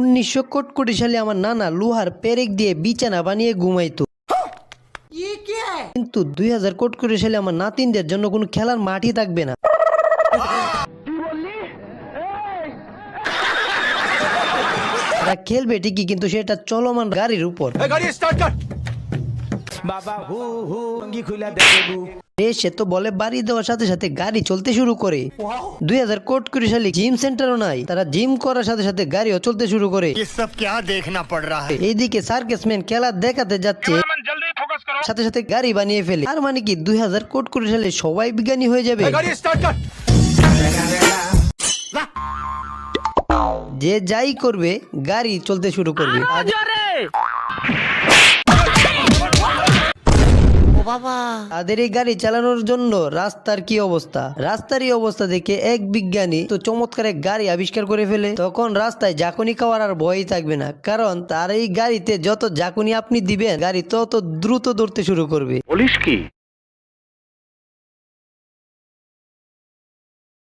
1900 সালে আমার নানা লোহার পেরেক দিয়ে বিছানা বানিয়ে ঘুমাইতো। কিন্তু 2000 সালে আমার নাতিনদের জন্য কোনো খেলার মাঠই থাকবে না। তারা খেলবে ঠিকই, কিন্তু সেটা চলমান গাড়ির উপর। সে তো বলে বাড়ি দেওয়ার সাথে সাথে গাড়ি চলতে শুরু করে। 2000 সালে জিম সেন্টারও নাই, তারা জিম করার সাথে সাথে গাড়িও চলতে শুরু করে। এইদিকে সার্কাসম্যান খেলা দেখাতে যাচ্ছে, সাথে সাথে গাড়ি বানিয়ে ফেলে। আর মানে কি 2000 সালে সবাই বিজ্ঞানী হয়ে যাবে। যে যাই করবে গাড়ি চলতে শুরু করবে। তাদের এই গাড়ি চালানোর জন্য রাস্তার কি অবস্থা। রাস্তার এই অবস্থা দেখে এক বিজ্ঞানী তো চমৎকার এক গাড়ি আবিষ্কার করে ফেলে। তখন রাস্তায় ঝাঁকুনি খাওয়ার আর ভয়ই থাকবে না, কারণ তার এই গাড়িতে যত ঝাঁকুনি আপনি দিবেন গাড়ি তত দ্রুত দৌড়তে শুরু করবে। বলিস কি?